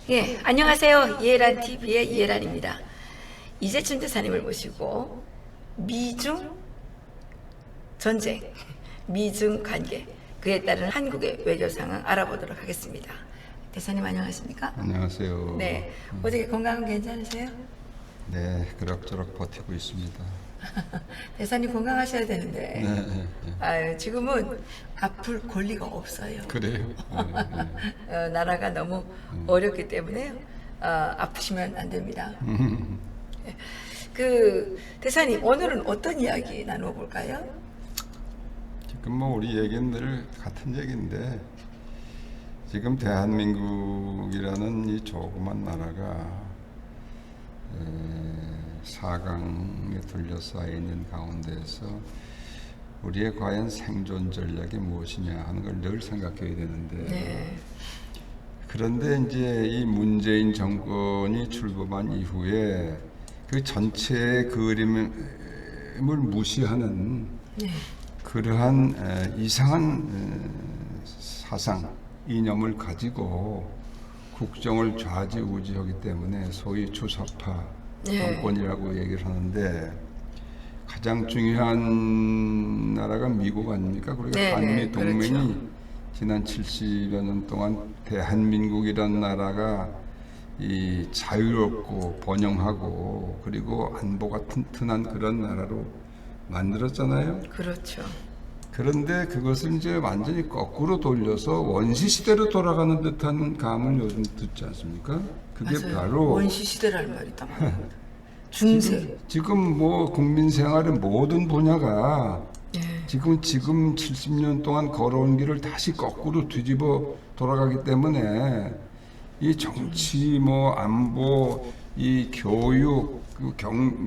예, 안녕하세요. 이해란 TV의 이해란입니다. 이재춘 대사님을 모시고 미중 전쟁, 미중 관계, 그에 따른 한국의 외교 상황 알아보도록 하겠습니다. 대사님 안녕하십니까? 안녕하세요. 네, 어떻게 건강은 괜찮으세요? 네, 그럭저럭 버티고 있습니다. 대사님 건강하셔야 되는데 네, 네. 지금은 아플 권리가 없어요. 그래요. 네, 나라가 너무 어렵기 때문에 아프시면 안 됩니다. 그 대사님 오늘은 어떤 이야기 나눠볼까요? 지금 뭐 우리 얘기는 늘 같은 얘기인데 지금 대한민국이라는 이 조그만 나라가 4강에 둘러싸여 있는 가운데에서 우리의 과연 생존 전략이 무엇이냐 하는 걸 늘 생각해야 되는데 네. 그런데 이제 이 문재인 정권이 출범한 이후에 그 전체의 그림을 무시하는 네. 그러한 이상한 사상, 이념을 가지고 국정을 좌지우지하기 때문에 소위 주사파 네. 정권이라고 얘기를 하는데 가장 중요한 나라가 미국 아닙니까? 그리고 네, 한미 네, 동맹이 그렇죠. 지난 70여 년 동안 대한민국이라는 나라가 이 자유롭고 번영하고 그리고 안보가 튼튼한 그런 나라로 만들었잖아요. 그렇죠. 그런데 그것을 이제 완전히 거꾸로 돌려서 원시 시대로 돌아가는 듯한 감을 요즘 듣지 않습니까? 그게 맞아요. 바로 원시 시대라는 말이 딱 중세. 지금 뭐 국민 생활의 모든 분야가 예. 지금 70년 동안 걸어온 길을 다시 거꾸로 뒤집어 돌아가기 때문에 이 정치, 뭐 안보, 이 교육,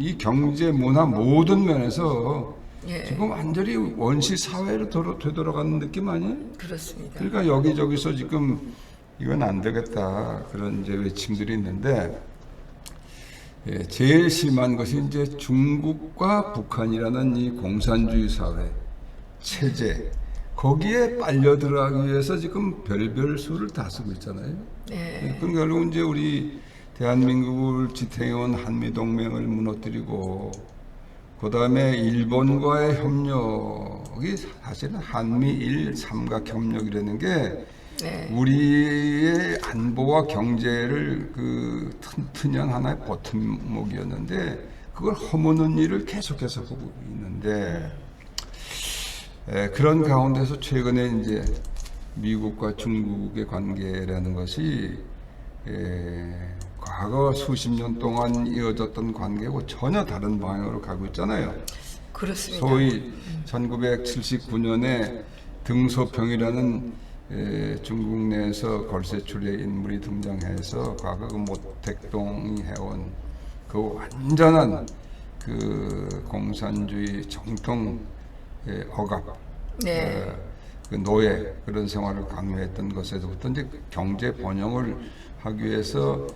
이 경제, 문화 모든 면에서 예. 지금 완전히 원시 사회로 되돌아가는 느낌 아니에요? 그렇습니다. 그러니까 여기저기서 지금 이건 안 되겠다 그런 이제 외침들이 있는데 제일 심한 것이 이제 중국과 북한이라는 이 공산주의 사회 체제 거기에 빨려 들어가기 위해서 지금 별별 수를 다 쓰고 있잖아요. 네. 그럼 결국 이제 우리 대한민국을 지탱해온 한미동맹을 무너뜨리고 그 다음에 일본과의 협력이 사실은 한미일 삼각협력이라는 게 네. 우리의 안보와 경제를 그 튼튼한 하나의 버팀목이었는데 그걸 허무는 일을 계속해서 하고 있는데 그런 가운데서 최근에 이제 미국과 중국의 관계라는 것이 과거 수십 년 동안 이어졌던 관계고 전혀 다른 방향으로 가고 있잖아요. 그렇습니다. 소위 1979년에 등소평이라는 중국 내에서 걸세출의 인물이 등장해서 과거 그 모택동이 해온 그 완전한 그 공산주의 정통 억압, 네. 그 노예 그런 생활을 강요했던 것에서부터 이제 경제 번영을 하기 위해서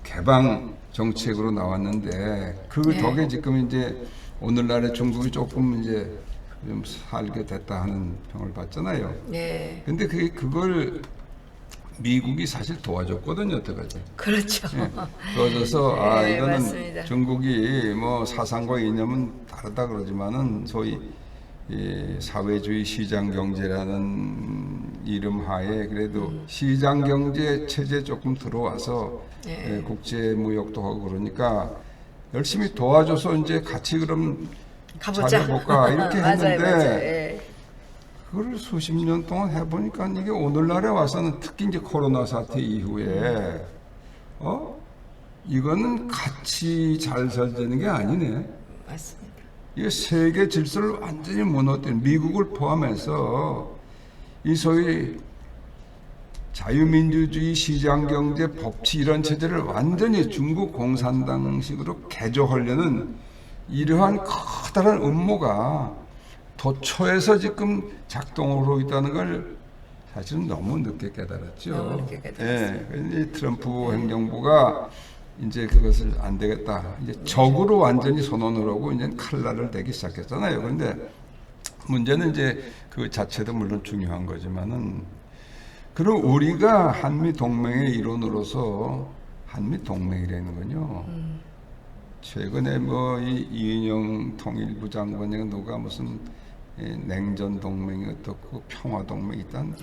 개방 정책으로 나왔는데 그 네. 덕에 지금 이제 오늘날의 중국이 조금 이제 좀 살게 됐다 하는 평을 받잖아요. 네. 근데 그걸 미국이 사실 도와줬거든요, 여태까지. 그렇죠. 도와줘서 네, 이거는 맞습니다. 중국이 뭐 사상과 이념은 다르다 그러지만은 소위 이 사회주의 시장 경제라는 이름 하에 그래도 시장 경제 체제 조금 들어와서 네. 국제 무역도 하고 그러니까 열심히 도와줘서 이제 같이 그럼 가보자. 잘해볼까 이렇게 맞아요, 했는데 맞아요. 예. 그걸 수십 년 동안 해보니까 이게 오늘날에 와서는 특히 이제 코로나 사태 이후에 이거는 같이 잘 살자는 게 아니네. 맞습니다. 이게 세계 질서를 완전히 무너뜨린 미국을 포함해서 이 소위 자유민주주의 시장경제 법치 이런 체제를 완전히 중국 공산당식으로 개조하려는 이러한 커다란 음모가 도처에서 지금 작동을 하고 있다는 걸 사실은 너무 늦게 깨달았죠. 너무 늦게 깨달았어요. 예, 이 트럼프 행정부가 이제 그것을 안 되겠다. 이제 적으로 완전히 선언을 하고 이제 칼날을 대기 시작했잖아요. 그런데 문제는 이제 그 자체도 물론 중요한 거지만은 그럼 우리가 한미 동맹의 일원으로서 한미 동맹이라는 건요. 최근에 뭐 이 이인영 통일부 장관이 누가 무슨 냉전 동맹이 어떻고 평화 동맹이 있단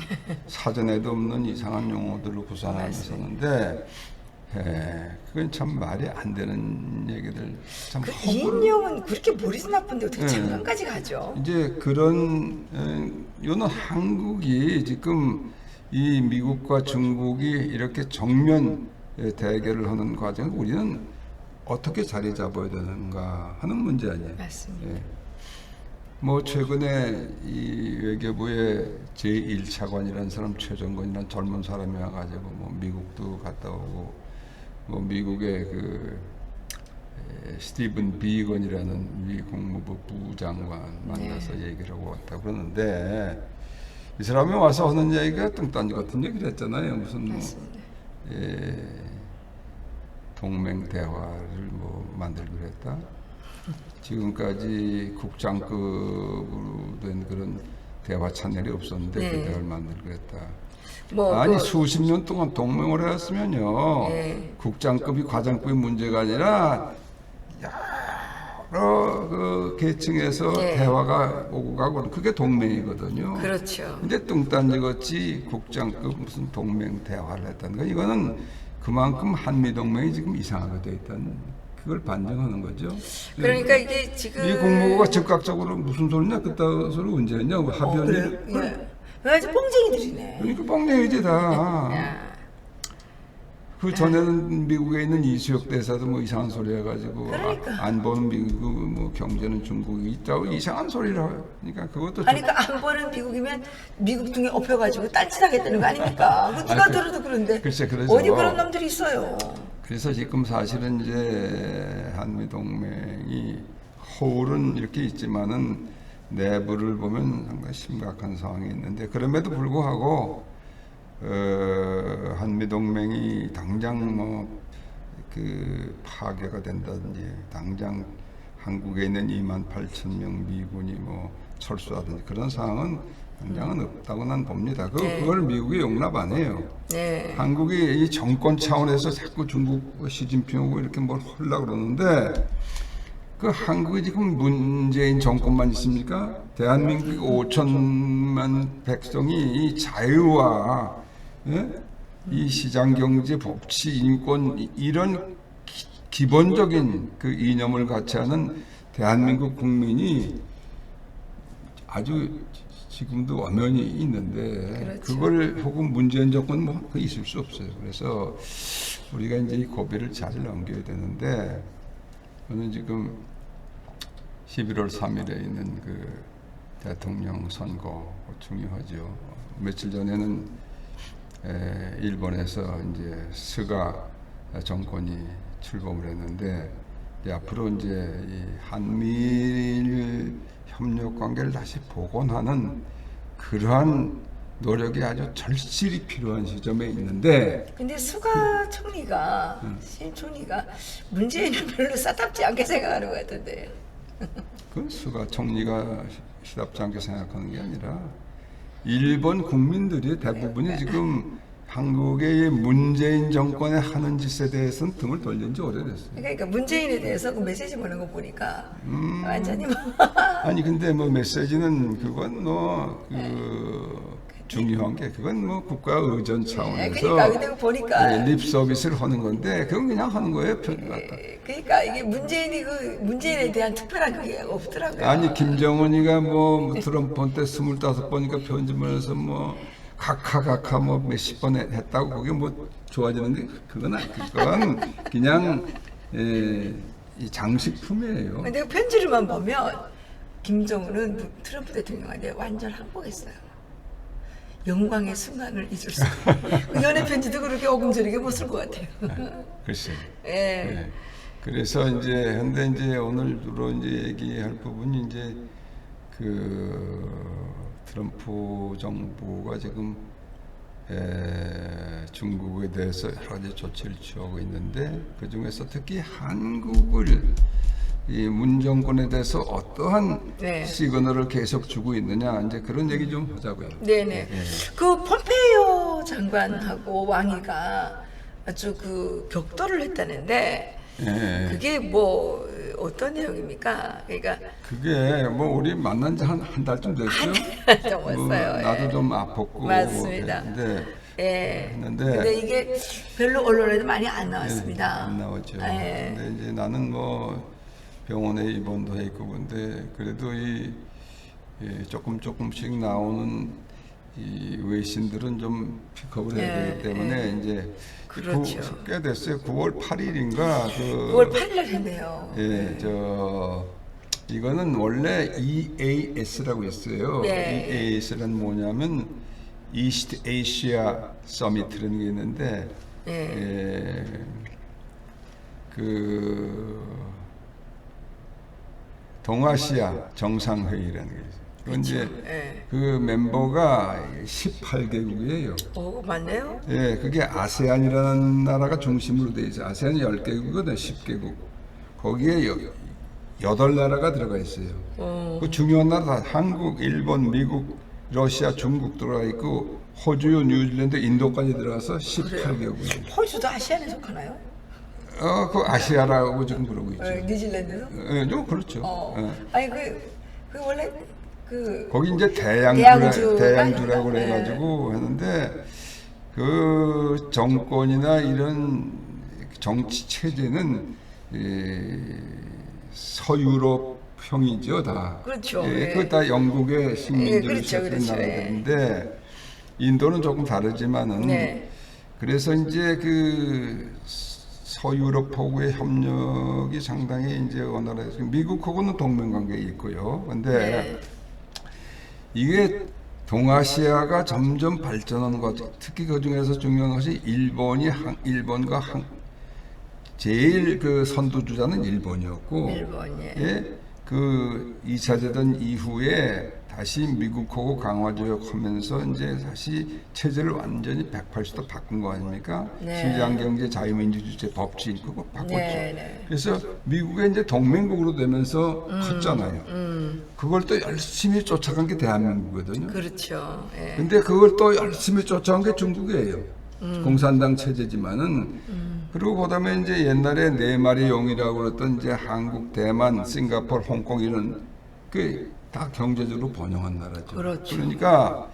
사전에도 없는 이상한 용어들을 구사하면서 하는데 그건 참 말이 안 되는 얘기들 참 그 이인영은 그렇게 머리도 나쁜데 어떻게 네. 장관까지 가죠? 이제 그런 요는 한국이 지금 이 미국과 중국이 이렇게 정면 대결을 하는 과정에 우리는 어떻게 자리 잡아야 되는가 하는 문제 아니에요. 맞습니다. 예. 뭐 최근에 이 외교부의 제1차관이라는 사람 최정권이라는 젊은 사람이 와가지고 뭐 미국도 갔다 오고 뭐 미국의 그 스티븐 비건이라는 미 국무부 부장관 만나서 얘기를 하고 왔다 그러는데 이 사람이 와서 하는 얘기가 뚱딴지 같은 얘기를 했잖아요. 무슨 뭐 동맹 대화를 뭐 만들기로 했다. 지금까지 국장급으로 된 그런 대화 채널이 없었는데 네. 그 대화를 만들기로 했다. 뭐 아니 수십 년 동안 동맹을 해왔으면요 국장급이 과장급이 문제가 아니라 여러 그 계층에서 대화가 오고 가고 그게 동맹이거든요. 그렇죠. 근데 뚱딴지같이 국장급 무슨 동맹 대화를 했다는 거 이거는 그만큼 한미 동맹이 지금 이상하게 돼 있다는 그걸 반증하는 거죠. 그러니까 이게 지금 이 국무부가 즉각적으로 무슨 소리냐 그따 소리 언제 했냐 합의했냐 그래. 아주 뽕쟁이들이네. 그러니까 뻥내야지 다. 야. 그 전에는 미국에 있는 이수혁 대사도 뭐 이상한 소리 해가지고 그러니까. 안 보는 미국 뭐 경제는 중국이 있다고 이상한 소리를 하요. 그러니까 그것도 아니 그러니까 안 보는 미국이면 미국 등에 업혀가지고 딴짓하겠다는 거 아닙니까? 그 누가 들어도 그런데 글쎄, 그래서 어디 그런 놈들이 있어요. 그래서 지금 사실은 이제 한미 동맹이 허울은 이렇게 있지만은 내부를 보면 상당히 심각한 상황이 있는데 그럼에도 불구하고 한미 동맹이 당장 뭐 그 파괴가 된다든지 당장 한국에 있는 28,000명 미군이 뭐 철수하든지 그런 상황은 당장은 없다고 난 봅니다. 그걸 미국이 용납 안 해요. 네. 한국이 이 정권 차원에서 자꾸 중국 시진핑하고 이렇게 뭘 하려고 그러는데 그 한국이 지금 문재인 정권만 있습니까? 대한민국 5천만 백성이 이 자유와 이 시장경제, 법치, 인권 이런 기본적인 그 이념을 같이 하는 대한민국 국민이 아주 지금도 엄연히 있는데 그렇죠. 그걸 혹은 문재인 정권 뭐 있을 수 없어요. 그래서 우리가 이제 이 고비를 잘 넘겨야 되는데 저는 지금 11월 3일에 있는 그 대통령 선거 중요하죠. 며칠 전에는 일본에서 이제 스가 정권이 출범을 했는데 이제 앞으로 이제 이 한미일 협력 관계를 다시 복원하는 그러한 노력이 아주 절실히 필요한 시점에 있는데 근데 수가 총리가 신총리가 문재인을 별로 싸답지 않게 생각하는 것 같은데. 그 스가 총리가 시답지 않게 생각하는 게 아니라 일본 국민들이 대부분이 지금 한국의 문재인 정권의 하는 짓에 대해서는 등을 돌린 지 오래됐어요. 그러니까 문재인에 대해서 그 메시지 보낸 거 보니까 완전히 뭐 아니 근데 뭐 메시지는 그건 뭐 그 중요한 게 그건 뭐 국가 의전 차원에서 그러니까 근데 보니까 립 서비스를 하는 건데 그건 그냥 하는 거예요. 그러니까 이게 문재인에 대한 특별한 그게 없더라고요. 아니 김정은이가 뭐 트럼프한테 25번이니까 편집을 해서 뭐 각하 뭐 몇십 번 했다고 그게 뭐 좋아지는데 그건 그냥 이 장식품이에요. 근데 그 편지를만 보면 김정은은 트럼프 대통령한테 완전 항복했어요. 영광의 순간을 잊을 수 없어요. 그 연애 편지도 그렇게 어금저리게 못 쓸 것 같아요. 글쎄. 예. 네. 그래서 이제 현대 이제 오늘 주로 이제 얘기할 부분이 이제 그 트럼프 정부가 지금 중국에 대해서 여러 가지 조치를 취하고 있는데 그 중에서 특히 한국을 이 문 정권에 대해서 어떠한 시그널을 계속 주고 있느냐 이제 그런 얘기 좀 하자고요. 네네. 그 폼페이오 장관하고 왕이가 아주 그 격돌을 했다는데 예. 그게 뭐 어떤 내용입니까? 그러니까 그게 뭐 우리 만난 지 한 달쯤 됐죠. 정말어요. 나도 좀 아팠고 맞습니다. 근데 예. 했는데 근데 이게 별로 언론에도 많이 안 나왔습니다. 안 나오죠. 예. 근데 이제 나는 뭐 병원에 입원도 해 있고 근데 그래도 이 조금씩 나오는 이 외신들은 좀 픽업을 해야 되기 때문에 이제 그렇죠. 꽤 됐어요. 9월 8일인가 9월 8일날 했네요. 예, 이거는 원래 EAS라고 있어요. 네. EAS는 뭐냐면 이스트 에이시아 서미트라는 게 있는데 네. 그 동아시아 정상회의라는 게 있어요. 그건 이제 예. 그 멤버가 18개국이에요. 오, 맞네요. 예, 그게 아세안이라는 나라가 중심으로 돼 있어요. 아세안이 10개국이거든, 10개국. 거기에 8나라가 들어가 있어요. 그 중요한 나라 다 한국, 일본, 미국, 러시아, 중국 들어가 있고 호주, 뉴질랜드, 인도까지 들어가서 18개국이에요. 호주도 아시안에 속하나요? 그 아시아라고 지금 그러고 있죠. 뉴질랜드도? 예, 좀 그렇죠. 예. 아니 그 원래 그 거기 이제 대양주가 대양주라고 아닌가? 그래가지고 했는데 그 정권이나 이런 정치 체제는 서유럽형이죠 다. 그렇죠. 예, 예. 그거 다 영국의 식민지로 그렇죠, 시작된 그렇죠. 나라들인데 인도는 조금 다르지만은 네. 그래서 이제 그 서유럽하고의 협력이 상당히 이제 원활해서 미국하고는 동맹 관계에 있고요. 근데 네. 이게 동아시아가 점점 발전하는 것 같아요. 특히 그 중에서 중요한 것이 일본과 제일 그 선두주자는 일본이었고, 일본, 예. 예, 그 2차 대전 이후에 다시 미국하고 강화조약하면서 이제 다시 체제를 완전히 180도 바꾼 거 아닙니까? 네. 시장 경제, 자유민주주의, 법치 그거 바꿨죠. 네, 네. 그래서 미국의 이제 동맹국으로 되면서 컸잖아요. 그걸 또 열심히 쫓아간 게 대한민국이거든요. 그렇죠. 예. 근데 그걸 또 열심히 쫓아온 게 중국이에요. 공산당 체제지만은 그리고 그다음에 이제 옛날에 네 마리 용이라고 그랬던 이제 한국, 대만, 싱가포르, 홍콩 이런 그 다 경제적으로 번영한 나라죠. 그렇죠. 그러니까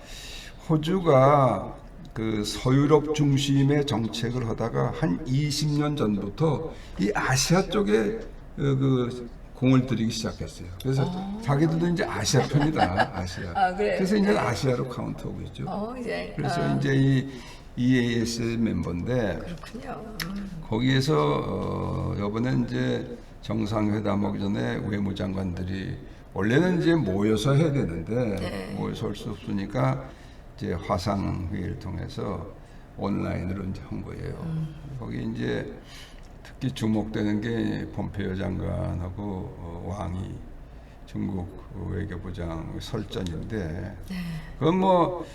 호주가 그 서유럽 중심의 정책을 하다가 한 20년 전부터 이 아시아 쪽에 그 공을 들이기 시작했어요. 그래서 자기들도 이제 아시아 편이다, 아시아. 아, 그래요? 그래서 이제 아시아로 카운트하고 있죠. 이제 그래서 이제 이 EAS 멤버인데 그렇군요. 거기에서 이번에 이제 정상회담 하기 전에 외무장관들이 원래는 이제 모여서 해야 되는데 네. 모여서 할 수 없으니까 이제 화상회의를 통해서 온라인으로 이제 한 거예요. 거기 이제 특히 주목되는 게 폼페이오 장관하고 왕이 중국 외교부장 설전인데 그건 뭐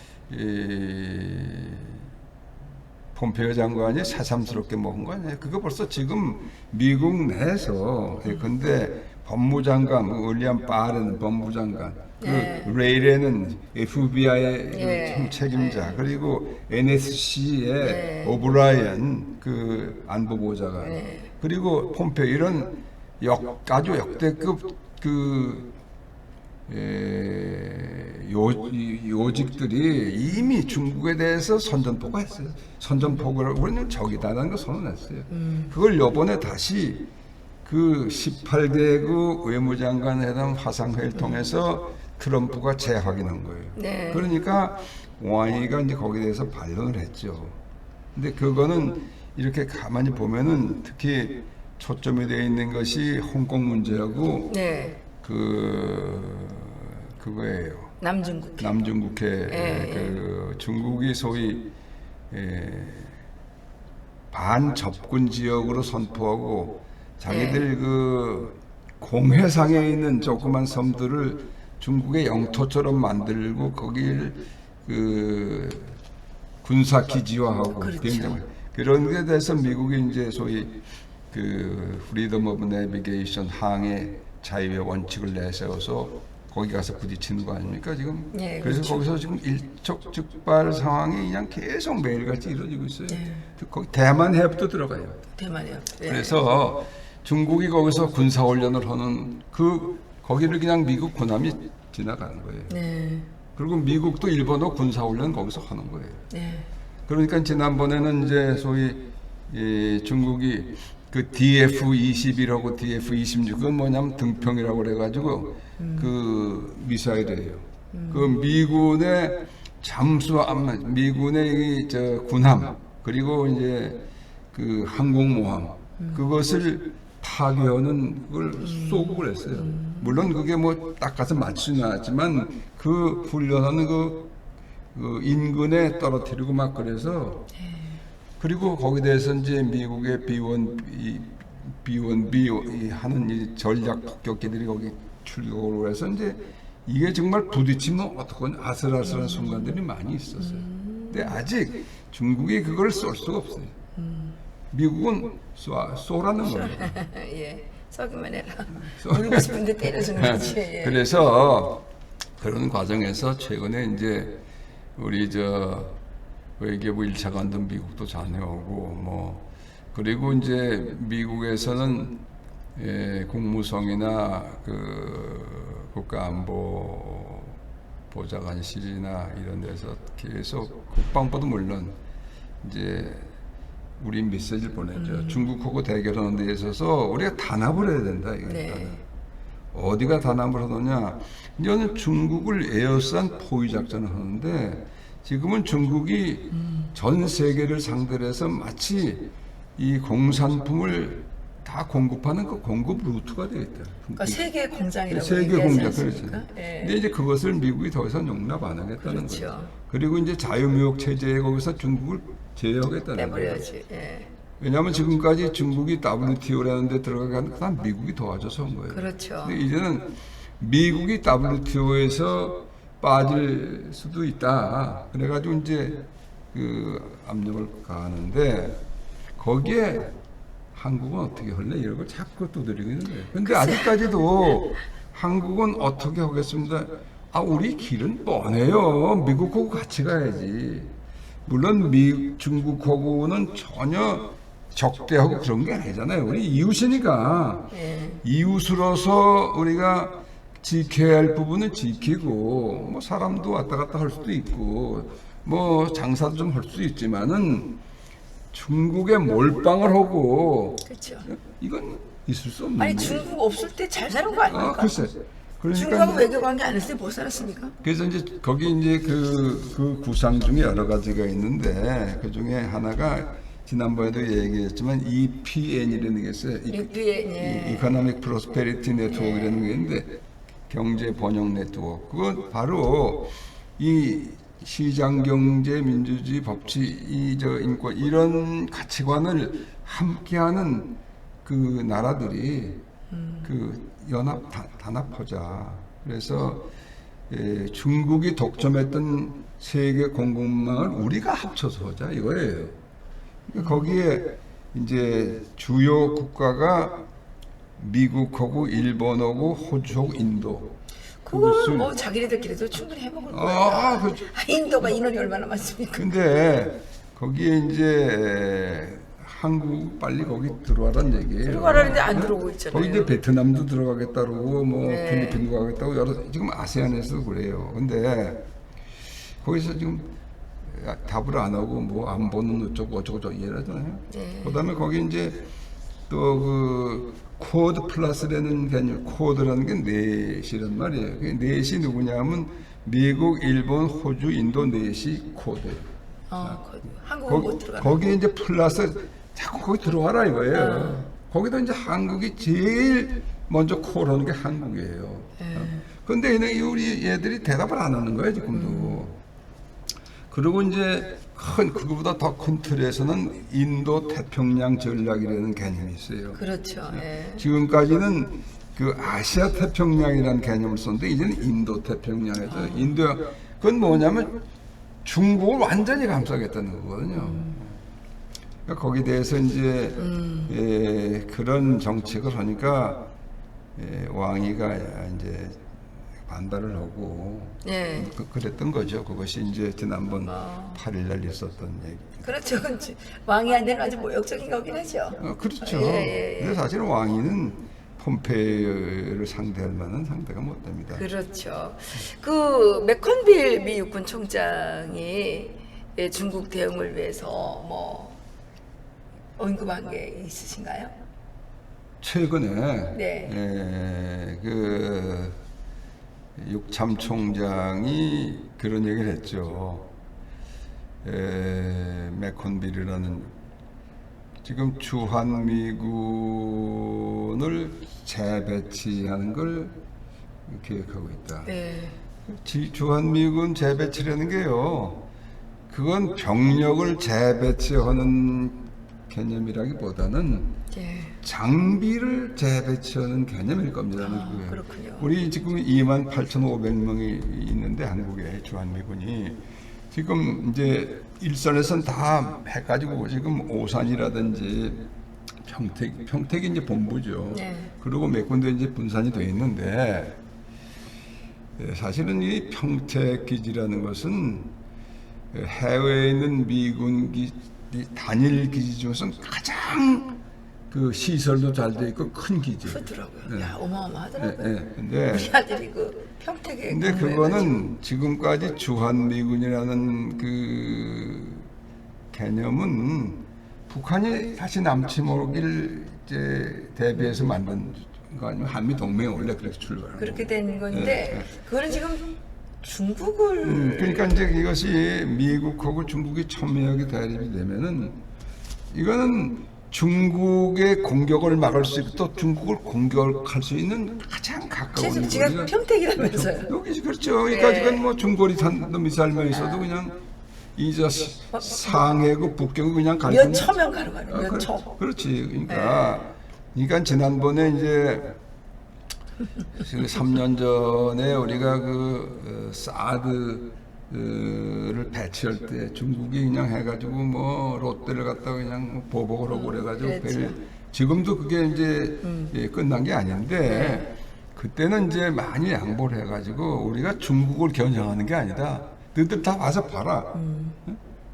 폼페이오 장관이 새삼스럽게 먹은 거 아니에요? 그거 벌써 지금 미국 내에서 근데 법무장관 윌리엄 바른 법무장관 네. 그 레이레는 FBI의 네. 책임자 그리고 NSC의 네. 오브라이언 그 안보보좌관 그리고 폼페이오 이런 아주 역대급 그 요직들이 이미 중국에 대해서 선전포고 했어요. 선전포고를 우리는 적이다라는 걸 선언했어요. 그걸 요번에 다시 그 18개국 외무장관 회담 화상회의를 통해서 트럼프가 재확인한 거예요. 네. 그러니까 왕이가 이제 거기에 대해서 반론을 했죠. 근데 그거는 이렇게 가만히 보면은 특히 초점이 되어 있는 것이 홍콩 문제하고 네. 그거예요. 남중국해. 그 중국이 소위 반접근 지역으로 선포하고 자기들 그 공해상에 있는 조그만 섬들을 중국의 영토처럼 만들고 거기를 그 군사 기지화하고 그렇죠. 비행장 그런 게 대해서 미국이 이제 소위 그 프리덤 오브 내비게이션 항해 자유의 원칙을 내세워서 거기 가서 부딪히는 거 아닙니까 지금? 예, 그래서 그렇죠. 거기서 지금 일촉즉발 상황이 그냥 계속 매일같이 이루어지고 있어요. 예. 거기 대만 해협도 들어가요. 대만이요. 예. 그래서 중국이 거기서 군사 훈련을 하는 거기를 그냥 미국 군함이 지나가는 거예요. 네. 그리고 미국도 일본어 군사 훈련 거기서 하는 거예요. 네. 그러니까 지난번에는 이제 소위 이 중국이 그 DF-21하고 DF-26 그건 뭐냐면 등평이라고 그래가지고 그 미사일이에요. 그 미군의 잠수함, 미군의 저 군함 그리고 이제 그 항공모함 그것을 타격하는 그걸 쏘고 그랬어요. 물론 그게 뭐 딱 가서 맞추진 않았지만 그 훈련하는 그 인근에 떨어뜨리고 막 그래서 그리고 거기에 대해서 이제 미국의 B1B 하는 이 전략 폭격기들이 거기 출격을 해서 이제 이게 정말 부딪히면 어떡하냐 아슬아슬한 순간들이 많이 있었어요. 근데 아직 중국이 그걸 쏠 수가 없어요. 미국은 쏘라는 겁니다. 예. 쏘기만 해라. 물고 싶은데 때려주는 거지. 예. 그래서 그런 과정에서 최근에 이제 우리 저 외교부 1차 간던 미국도 다녀오고 뭐 그리고 이제 미국에서는 국무성이나 그 국가안보 보좌관실이나 이런 데서 계속 국방부도 물론 이제 우리 메시지를 보내죠. 중국하고 대결하는 데 있어서 우리가 단합을 해야 된다. 이거 네. 어디가 단합을 하느냐? 이제는 중국을 에어싼 포위 작전을 하는데 지금은 중국이 전 세계를 상대로 해서 마치 이 공산품을 다 공급하는 그 공급 루트가 되겠다. 그러니까 세계 공장이라고 세계 얘기하지 공장 않습니까? 그렇죠. 예. 근데 이제 그것을 미국이 더 이상 용납 안 하겠다는 그렇죠. 거죠. 그리고 이제 자유무역 체제에 거기서 중국을 제어하겠다는 거예요. 빼버려야지. 예. 왜냐하면 지금까지 중국이 WTO라는 데 들어가게 하는 건 미국이 도와줘서 한 거예요. 그렇죠. 근데 이제는 미국이 WTO에서 빠질 수도 있다. 그래가지고 이제 그 압력을 가하는데 거기에 한국은 어떻게 할래? 이런 걸 자꾸 두드리고 있는 거예요. 근데 아직까지도 한국은 어떻게 하겠습니다. 우리 길은 뻔해요. 미국하고 같이 가야지. 물론 중국하고는 전혀 적대하고 그런 게 아니잖아요. 우리 이웃이니까 예. 이웃으로서 우리가 지켜야 할 부분은 지키고 뭐 사람도 왔다 갔다 할 수도 있고 뭐 장사도 좀 할 수도 있지만은 중국에 몰빵을 하고 그렇죠. 이건 있을 수 없는 아니 거예요. 중국 없을 때 잘 사는 거 아닙니까? 글쎄. 중국하고 외교 관계 안 했을 때 못 살았습니까? 그래서 이제 거기 이제 그 구상 중에 여러 가지가 있는데 그 중에 하나가 지난번에도 얘기했지만 EPN이라는 게 있어요. EPN, 예. Economic Prosperity Network이라는 게 있는데 경제 번영 네트워크. 그건 바로 이 시장 경제, 민주주의, 법치, 인권 이런 가치관을 함께하는 그 나라들이 그 단합하자. 그래서 중국이 독점했던 세계 공급망을 우리가 합쳐서 하자 이거예요. 그러니까 거기에 이제 주요 국가가 미국하고 일본하고 호주하고 인도. 그거는 뭐 자기네들끼리도 충분히 해먹을 거예요. 그렇죠. 인도가 인원이 얼마나 많습니까? 근데 거기에 이제 한국 빨리 거기 들어와라는 얘기예요. 들어가라는데 안 들어오고 있잖아요. 거기 이제 베트남도 들어가겠다고 뭐 네. 필리핀도 가겠다고 여러 지금 아세안에서도 그래요. 근데 거기서 지금 답을 안 하고 뭐 안 보는 어쩌고 이러잖아요. 네. 그다음에 거기 이제 또 그 쿼드 플러스라는 개념, 쿼드라는 게 넷이란 말이에요. 그 넷이 누구냐면 미국, 일본, 호주, 인도 넷이 쿼드예요. 한국은 못 들어가. 거기에 이제 플러스 자꾸 거기 들어와라 이거예요. 거기도 이제 한국이 제일 먼저 콜하는 게 한국이에요. 그런데 우리 얘들이 대답을 안 하는 거예요 지금도. 그리고 이제 그거보다 더 큰 틀에서는 인도 태평양 전략이라는 개념이 있어요. 그렇죠. 예. 지금까지는 그 아시아 태평양이라는 개념을 썼는데 이제는 인도 태평양에서 그건 뭐냐면 중국을 완전히 감싸겠다는 거거든요. 그러니까 거기에 대해서 이제 그런 정책을 하니까 왕이가 이제 반발을 하고 예. 그랬던 거죠. 그것이 이제 지난번 어. 8일 날 있었던 얘기. 그렇죠. 왕이 안 되는 아주 모욕적인 거긴 하죠. 그렇죠. 예. 근데 사실 왕위는 폼페이오를 상대할 만한 상대가 못 됩니다. 그렇죠. 그 맥컨빌 미 육군 총장이 예, 중국 대응을 위해서 뭐 언급한 게 있으신가요? 최근에 네. 그 육참 총장이 그런 얘기를 했죠. 맥컨빌이라는 지금 주한미군을 재배치하는 걸 계획하고 있다. 네. 주한미군 재배치라는 게요, 그건 병력을 재배치하는 개념이라기보다는 예. 장비를 재배치하는 개념일 겁니다. 미국에. 그렇군요. 우리 지금 28,500명이 있는데 한국에 주한미군이 지금 이제 일선에선 다 해가지고 지금 오산이라든지 평택이 이제 본부죠. 네. 그리고 몇 군데 이제 분산이 돼 있는데 사실은 이 평택 기지라는 것은 해외에 있는 미군 단일 기지 중에서는 가장 그 시설도 잘 돼 있고 큰 기지. 그렇더라고요. 네. 야, 어마어마하더라고요. 근데 우리 아들이 그 평택에 근데 근무해가지고. 그거는 지금까지 주한미군이라는 그 개념은 북한이 다시 남치 모르길 이제 대비해서 만든 거 아니면 한미 동맹이 원래 그렇게 출발한 그렇게 거고. 된 건데 네. 그거는 지금 중국을 그러니까 이제 이것이 미국하고 중국이 첨예하게 대립이 되면은 이거는 중국의 공격을 막을 수 있고 또 중국을 공격할 수 있는 가장 가까운 지금 지가 거리가 평택이라면서요. 여기 그렇죠. 여기까지는 네. 뭐 중거리 탄도미사일만 있어도 그냥 이저 상해고 북경고 그냥 갈 몇 초면 가는 거예요. 몇 초. 그렇지. 그러니까 지난번에 이제 3년 전에 우리가 그 사드를 배치할 때 중국이 그냥 해가지고 뭐 롯데를 갖다가 그냥 뭐 보복을 하고 그래가지고 그랬죠. 지금도 그게 이제 끝난 게 아닌데 그때는 이제 많이 양보를 해가지고 우리가 중국을 겨냥하는 게 아니다. 너희들 다 와서 봐라.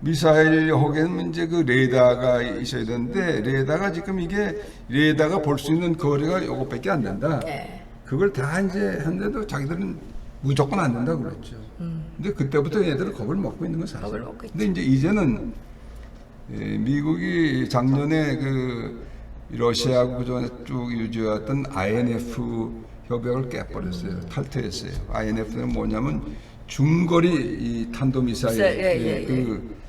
미사일 혹에는 이제 그 레이더가 있어야 되는데 레이더가 지금 이게 레이더가 볼 수 있는 거리가 이것밖에 안 된다. 네. 그걸 다 이제 했는데도 자기들은 무조건 안 된다 그랬죠. 근데 그때부터 얘들은 겁을 먹고 있는 건 사실. 겁을 먹고 있죠. 근데 이제는 미국이 작년에 그 러시아하고 그전에 쭉 유지해왔던 INF 협약을 깨버렸어요. 탈퇴했어요. INF는 뭐냐면 중거리 이 탄도미사일 그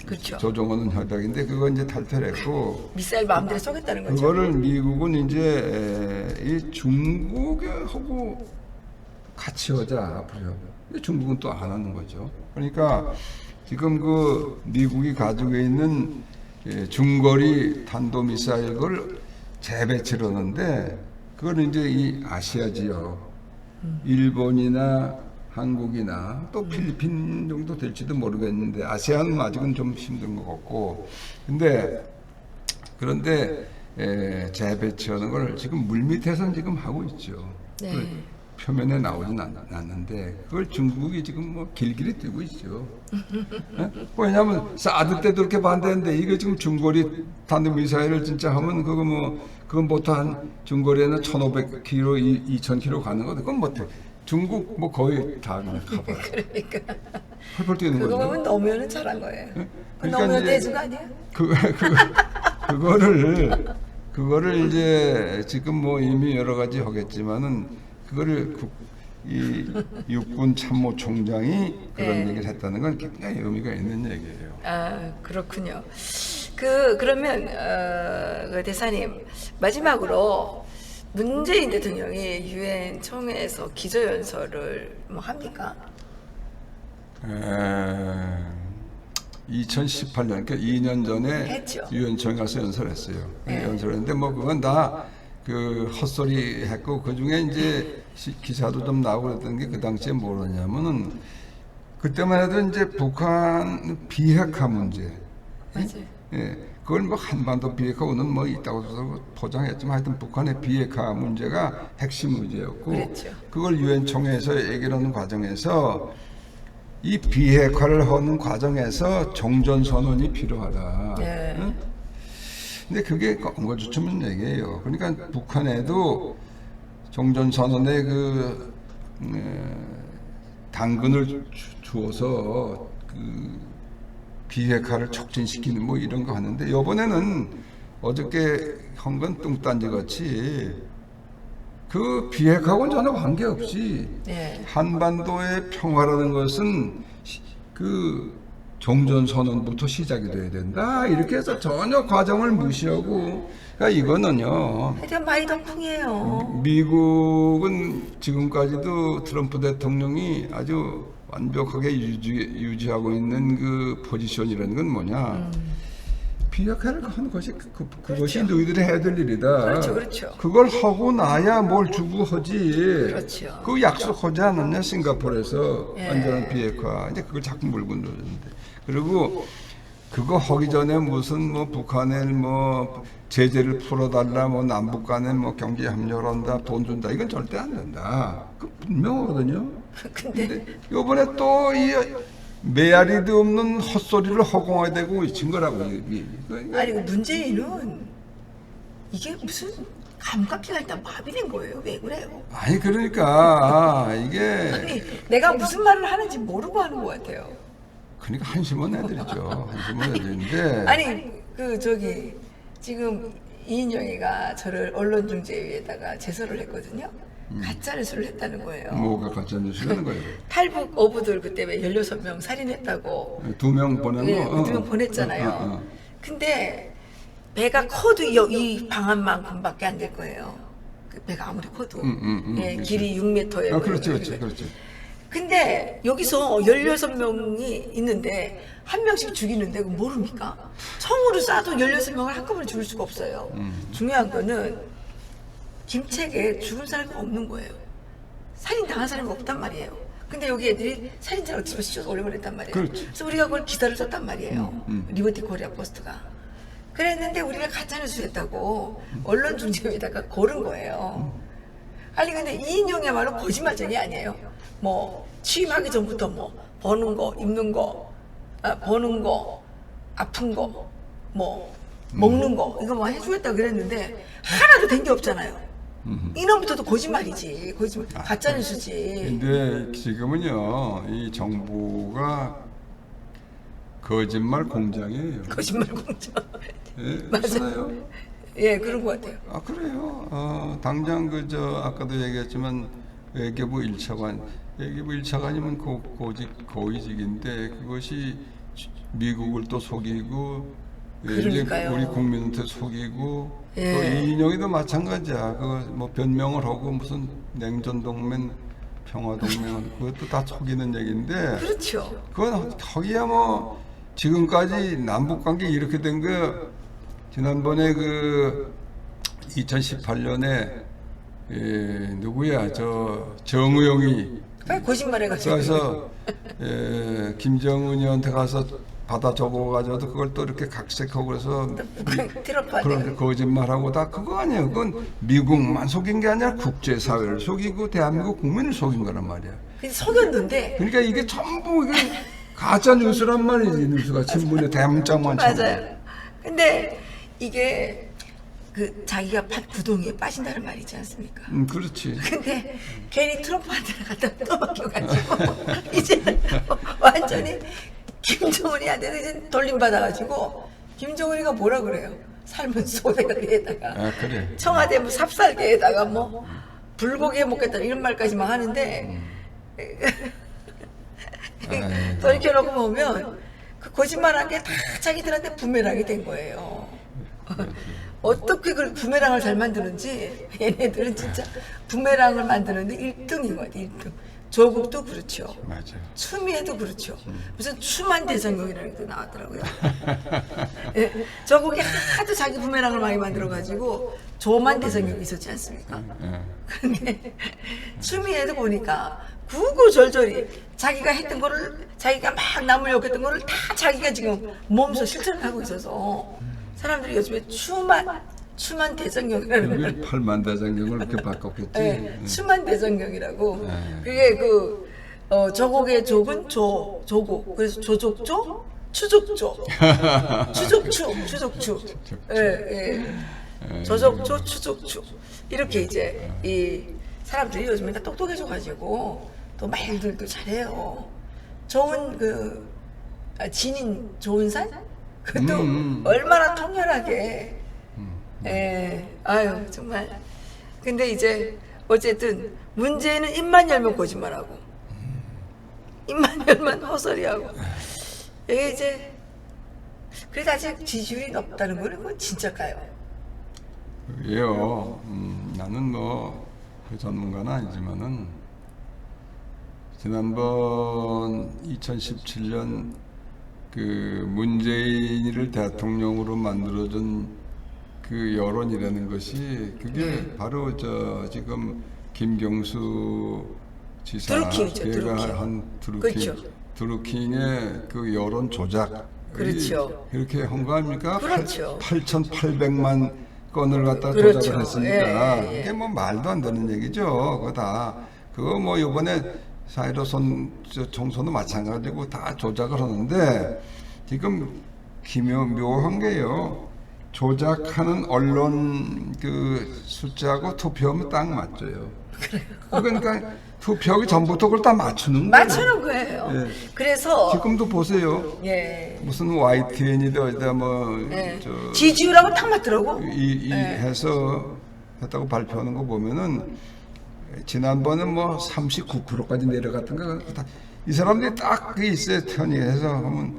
그렇죠. 조종하는 협약인데 그거 이제 탈퇴를 했고 미사일 마음대로 쏘겠다는 거죠. 그거를 미국은 이제 이 중국하고 같이 하자 앞으로. 근데 중국은 또 안 하는 거죠. 그러니까 지금 그 미국이 가지고 있는 중거리 탄도미사일을 재배치를 하는데 그걸 이제 이 아시아 지역 일본이나 한국이나 또 필리핀 정도 될지도 모르겠는데 아세안은 아직은 좀 힘든 것 같고 그런데 재배치하는 걸 지금 물밑에서는 지금 하고 있죠. 네. 표면에 나오진 않는데 그걸 중국이 지금 뭐 길길이 뛰고 있죠. 왜냐하면 사드 때도 그렇게 반대했는데 이게 지금 중거리 탄도미사일을 진짜 하면 그건 보통 한 중거리에는 1,500km, 2,000km 가는 거든. 그건 못해. 중국 뭐 거의 다 그냥 가봐요. 그러니까 펄펄 뛰는 그거 거죠. 보면 너무는 잘한 거예요. 그러니까 너무는 이제 대중 아니야? 그거를 이제 지금 뭐 이미 여러 가지 하겠지만은 그거를 이 육군 참모총장이 그런 네. 얘기를 했다는 건 굉장히 의미가 있는 얘기예요. 아 그렇군요. 그러면 그 대사님 마지막으로 문재인 대통령이 유엔 총회에서 기조연설을 뭐 합니까? 2018년 그러니까 2년 전에 했죠. 유엔총회 가서 연설했어요. 네. 연설했는데 뭐 그건 다 그 헛소리 했고 그 중에 이제 기사도 좀 나오고 그랬던 게 그 당시에 뭐냐면은 그때만 해도 이제 북한 비핵화 문제. 맞아요. 예, 그 그걸 뭐 한반도 비핵화 오는 뭐 있다고 포장했지만 하여튼 북한의 비핵화 문제가 핵심 문제였고 그랬죠. 그걸 유엔 총회에서 얘기하는 과정에서 이 비핵화를 하는 과정에서 종전 선언이 필요하다. 네. 응? 근데 그게 엉거주춤한 얘기예요. 그러니까 북한에도 종전 선언에 그 당근을 주어서 그 비핵화를 촉진시키는 뭐 이런 거 하는데 이번에는 어저께 한 건 뚱딴지 같이 그 비핵화하고는 전혀 관계없이 네. 한반도의 평화라는 것은 그 종전 선언부터 시작이 돼야 된다 이렇게 해서 전혀 과정을 무시하고 그러니까 이거는요 하여튼 마이동풍이에요. 미국은 지금까지도 트럼프 대통령이 아주 완벽하게 유지하고 있는 그 포지션이라는 건 뭐냐 비핵화를 하는 것이 그것이 너희들이 해야 될 일이다. 그렇죠, 그렇죠. 그걸 하고 나야 뭘 주고 하지. 그렇죠. 그 약속하지 않았냐 싱가포르에서 예. 안전한 비핵화. 이제 그걸 자꾸 물고 늘었는데. 그리고 그거 하기 전에 무슨 뭐 북한에 뭐 제재를 풀어달라, 뭐 남북 간에 뭐 경제 협력을 한다, 돈 준다. 이건 절대 안 된다. 그 분명하거든요. 근데 이번에 또 이 메아리도 없는 헛소리를 허공에 대고 친 거라고. 아니 문재인은 이게 무슨 감각기가 일단 마비된 거예요. 왜 그래요? 아니 그러니까 이게 아니 내가 무슨 말을 하는지 모르고 하는 것 같아요. 그러니까 한심한 애들이죠. 한심한 애들인데 아니 그 저기 지금 이인영이가 저를 언론중재위에다가 제소를 했거든요. 가짜 뉴스를 했다는 거예요. 뭐가 가짜 뉴스라는 거예요. 탈북 어부들 그때 왜 16명 살인했다고 2명 보낸 네, 거. 2명 보냈잖아요. 근데 배가 커도 이 방안만큼밖에 안 될 거예요. 그 배가 아무리 커도 예, 그렇지. 길이 6m예요. 아, 그렇지. 근데 여기서 16명이 있는데 한 명씩 죽이는데 그거 모릅니까? 총으로 쏴도 16명을 한꺼번에 죽일 수가 없어요. 중요한 거는 김책에 죽은 사람이 없는 거예요. 살인당한 사람이 없단 말이에요. 근데 여기 애들이 살인자로 집어씌워서 올려버렸단 말이에요. 그렇지. 그래서 우리가 그걸 기사를 썼단 말이에요. 리버티 코리아 포스트가. 그랬는데 우리가 가짜뉴스 했다고 언론중재위에다가 고른 거예요. 아니 근데 이인용이야말로 거짓말쟁이 아니에요. 뭐 취임하기 전부터 뭐 버는 거, 입는 거, 버는 거, 아픈 거, 뭐 먹는 거 이거 뭐 해주겠다 그랬는데 하나도 된 게 없잖아요. 이놈부터도 거짓말이지, 거짓말, 가짜뉴스지. 근데 지금은요 이 정부가 거짓말 공장이에요. 거짓말 공장. 예, 맞아요. 그렇잖아요. 예, 그런 것 같아요. 아 그래요. 당장 아까도 얘기했지만 외교부 1차관 외교부 1차관이면 고위직인데 그것이 미국을 또 속이고 이제 그러니까요. 우리 국민한테 속이고 예. 또 이인영이도 마찬가지야. 그거 뭐 변명을 하고 무슨 냉전 동맹 평화 동맹 그것도 다 속이는 얘기인데 그렇죠. 그건 거기야 뭐 지금까지 남북 관계 이렇게 된 거 지난번에 그 2018년에 누구야 저 정의용이 거짓말해가지고. 그래서 김정은이한테 가서 받아 적어가지고도 그걸 또 이렇게 각색하고 그래서 트럼프한테. 그런 거짓말하고 다 그거 아니에요. 그건 미국만 속인 게 아니라 국제사회를 속이고 대한민국 국민을 속인 거란 말이야. 근데 속였는데. 그러니까 이게 전부 이게 가짜 뉴스란 말이지. 뉴스가 신문에 대문짝만 맞아요. 근데 이게 그 자기가 판 구덩이에 빠진다는 말이지 않습니까? 그렇지. 근데 괜히 트럼프한테 갖다 또 맡겨가지고 이제 완전히 김정은이한테 이제 돌림받아가지고 김정은이가 뭐라 그래요? 삶은 소대가리에다가 아 그래. 청와대 뭐 삽살개에다가 뭐 불고기 해 먹겠다 이런 말까지만 하는데 돌이켜놓고 보면 그 거짓말한 게 다 자기들한테 부메랑이 된 거예요. 어떻게 그 부메랑을 잘 만드는지 얘네들은 진짜 부메랑을 만드는데 1등인 것 같아요. 1등. 조국도 그렇죠. 맞아요. 추미애도 그렇죠. 무슨 추만 대성령이라는 게 나왔더라고요. 예, 조국이 하도 자기 부메랑을 많이 만들어가지고 조만 대성령이 있었지 않습니까? 그런데 추미애도 보니까 구구절절히 자기가 했던 거를 자기가 막 남을 욕했던 거를 다 자기가 지금 몸소 실천을 하고 있어서 사람들이 요즘에 추만 대장경이라는 걸 여기 8만 대장경을 이렇게 바꿨겠지. 네, 추만 대장경이라고. 네. 그게 조국의 족은 조국. 그래서 조족조, 추족조, 추족추. 조족조, 추족추. 이렇게 이제 이 사람들이 요즘에 다 똑똑해져가지고 또 말들도 잘해요. 좋은 진인 좋은 산? 그것도 얼마나 통렬하게. 아유 정말. 근데 이제 어쨌든 문제는 입만 열면 거짓말하고 입만 열면 헛소리하고 이게 이제 그래도 아직 지지율이 높다는 거는 그건 진짜일까요? 예요. 나는 그 전문가는 아니지만은 지난번 2017년 그 문재인을 대통령으로 만들어준 그 여론이라는 것이 그게 바로 지금 김경수 지사 드루킹이죠, 걔가 드루킹. 한 그렇죠. 드루킹의 그 여론 조작 그렇죠. 이렇게 한 거 아닙니까? 그렇죠. 8,800만 건을 갖다 그렇죠. 조작을 했으니까 예. 이게 말도 안 되는 얘기죠. 그거 다 그거 이번에 4.15 총선도 마찬가지고 다 조작을 하는데 지금 묘한 게요. 조작하는 언론 그 숫자하고 투표하면 딱 맞줘요. 그러니까 투표하기 전부터 그걸 다 맞추는 거예요. 맞추는 거예요. 예. 그래서 지금도 보세요. 예. 무슨 YTN이다 어디다 예. 지지율하고 딱 맞더라고. 해서 했다고 발표하는 거 보면은 지난번에 39%까지 내려갔던가 이 사람들이 딱 그게 있어요. 편의해서 하면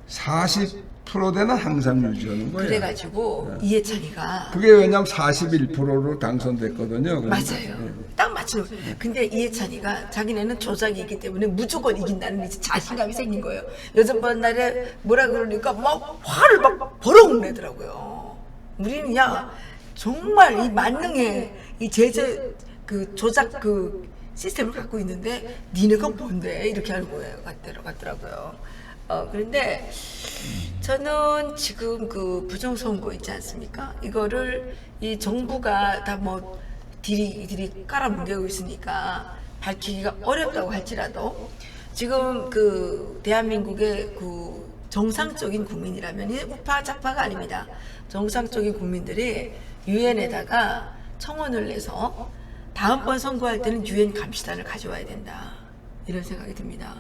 40%대는 항상 유지하는 거예요. 그래가지고 이해찬이가 그게 왜냐면 41%로 당선됐거든요. 그러니까. 맞아요. 딱 맞추는 거예요. 근데 이해찬이가 자기네는 조작이기 때문에 무조건 이긴다는 이제 자신감이 생긴 거예요. 요즘번 날에 뭐라 그러니까 막 화를 막 버럭 내더라고요. 우리는 정말 이 만능의 이 제재 그 조작 그 시스템을 갖고 있는데 니네가 뭔데 이렇게 하는 거예요. 같더라고요. 그런데 저는 지금 그 부정선거 있지 않습니까? 이거를 이 정부가 다 이들이 깔아뭉개고 있으니까 밝히기가 어렵다고 할지라도 지금 그 대한민국의 그 정상적인 국민이라면 우파 좌파가 아닙니다. 정상적인 국민들이 유엔에다가 청원을 내서 다음번 선거할 때는 유엔 감시단을 가져와야 된다. 이런 생각이 듭니다.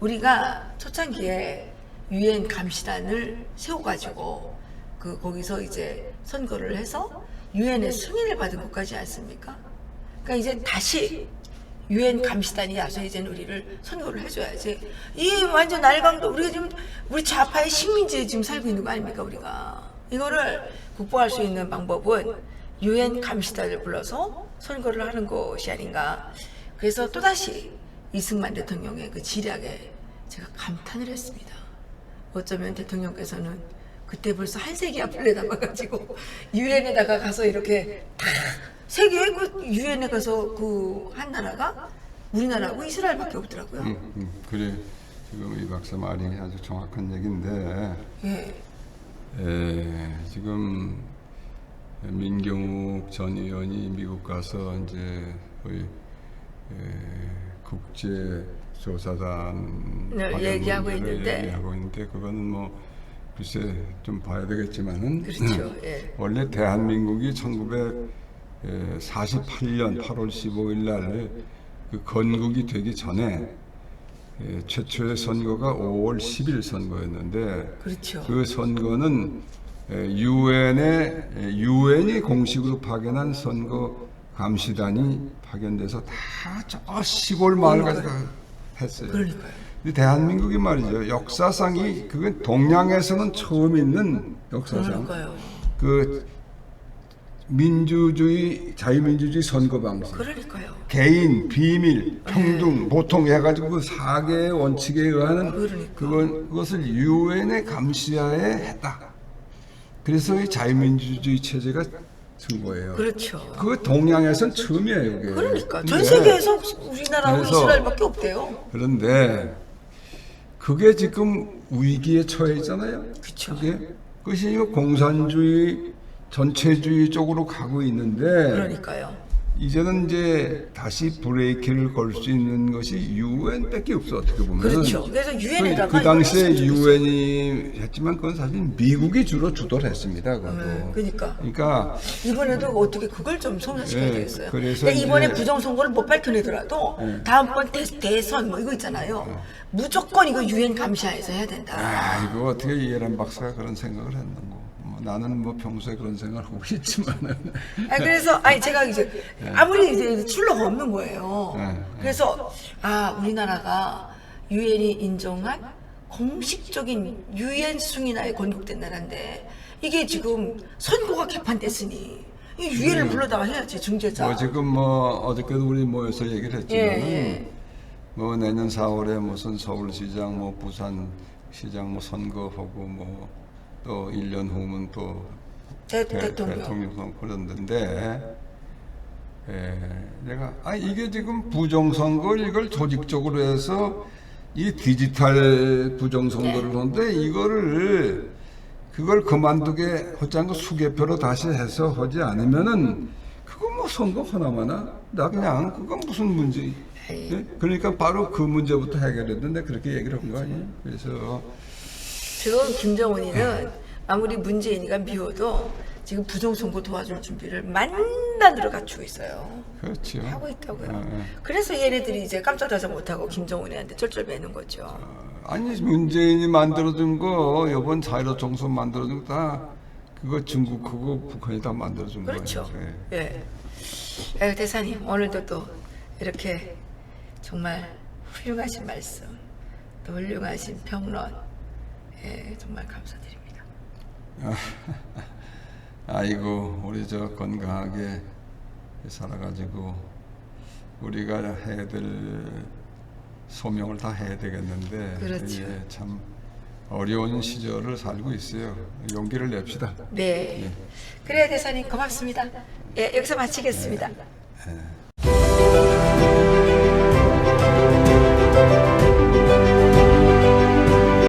우리가 초창기에 유엔 감시단을 세워가지고 거기서 이제 선거를 해서 유엔의 승인을 받은 것까지 않습니까? 그러니까 이제 다시 유엔 감시단이 와서 이제는 우리를 선거를 해줘야지. 이 완전 날강도 우리가 지금 우리 좌파의 식민지에 지금 살고 있는 거 아닙니까 우리가? 이거를 극복할 수 있는 방법은 유엔 감시단을 불러서 선거를 하는 것이 아닌가. 그래서 또다시 이승만 대통령의 그 지략에 제가 감탄을 했습니다. 어쩌면 대통령께서는 그때 벌써 한 세기 앞을 내다봐가지고 유엔에다가 가서 이렇게 다 세계 그 유엔에 가서 그 한 나라가 우리나라하고 이스라엘밖에 없더라고요. 그래 지금 이 박사 말이 아주 정확한 얘기인데 예. 지금 민경욱 전 의원이 미국 가서 이제 거의 국제조사단 얘기하고 있는데 그거는 글쎄 좀 봐야 되겠지만은 그렇죠. 예. 원래 대한민국이 1948년 8월 15일 날 그 건국이 되기 전에 최초의 선거가 5월 10일 선거였는데 그렇죠. 그 선거는 유엔이 공식으로 파견한 선거 감시단이 파견돼서 다 저 시골 마을까지 했어요. 그러니까요. 근데 대한민국이 말이죠. 역사상이 그건 동양에서는 처음 있는 역사상. 그러니까요. 그 민주주의, 자유민주주의 선거 방식. 그러니까요. 개인, 비밀, 평등, 보통 해가지고 그 4개의 원칙에 의하는 그것을 유엔의 감시하에 했다. 그래서 이 자유민주주의 체제가 쓴 거예요. 그렇죠. 그 동양에서는 처음이에요. 그게. 그러니까 전 세계에서 우리나라하고 그래서 이스라엘밖에 없대요. 그런데 그게 지금 위기에 처해 있잖아요. 그쵸. 그게 그것이 공산주의, 전체주의 쪽으로 가고 있는데 그러니까요. 이제는 이제 다시 브레이크를 걸 수 있는 것이 유엔밖에 없어 어떻게 보면. 그렇죠. 그래서 유엔에다가 그 당시에 유엔이 했지만 그건 사실 미국이 주로 주도를 했습니다. 그것도. 그러니까 이번에도 어떻게 그걸 좀 성사시켜야 예, 되겠어요. 그래서 근데 이번에 이제- 부정선거를 못 밝혀내더라도 다음번 대선 뭐 이거 있잖아요. 무조건 이거 유엔 감시하에서 해야 된다. 아, 이거 어떻게 이해란 박사가 그런 생각을 했는고. 나는 뭐 평소에 그런 생각을 하고 있지만은. 그래서 제가 이제 아무리 이제 출로가 없는 거예요. 그래서 우리나라가 유엔이 인정한 공식적인 유엔 승인하에 건국된 나라인데 이게 지금 선거가 개판됐으니 이 유엔을 불러다가 해야지 중재자. 뭐 지금 뭐 어저께도 우리 모여서 얘기를 했지만은 예. 뭐 내년 4월에 무슨 서울시장, 뭐 부산시장 뭐 선거하고 뭐 또 1년 후면 또 대통령 선거 그런데 내가 이게 지금 부정선거를 이걸 조직적으로 해서 이 디지털 부정선거를 하는데 그걸 그만두게 하지 않고 수개표로 다시 해서 하지 않으면은 그거 뭐 선거 하나마나 나 그냥 그건 무슨 문제. 예? 그러니까 바로 그 문제부터 해결했는데 그렇게 얘기를 한 거 아니에요. 그래서 지금 김정은이는 아무리 문재인이가 미워도 지금 부정선거 도와줄 준비를 만단으로 갖추고 있어요. 그렇죠. 하고 있다고요. 그래서 얘네들이 이제 깜짝 다져 못하고 김정은이한테 쩔쩔매는 거죠. 아니 문재인이 만들어준 거 이번 4.15 총선 만들어준 거 다 그거 중국하고 북한이 다 만들어준 거예요. 그렇죠. 대사님 오늘도 또 이렇게 정말 훌륭하신 말씀, 또 훌륭하신 평론, 정말 감사드립니다. 아이고 우리 저 건강하게 살아가지고 우리가 해야 될 소명을 다 해야 되겠는데 그렇죠. 이게 참 어려운 시절을 살고 있어요. 용기를 냅시다. 네. 그래야 대사님 고맙습니다. 여기서 마치겠습니다. 예.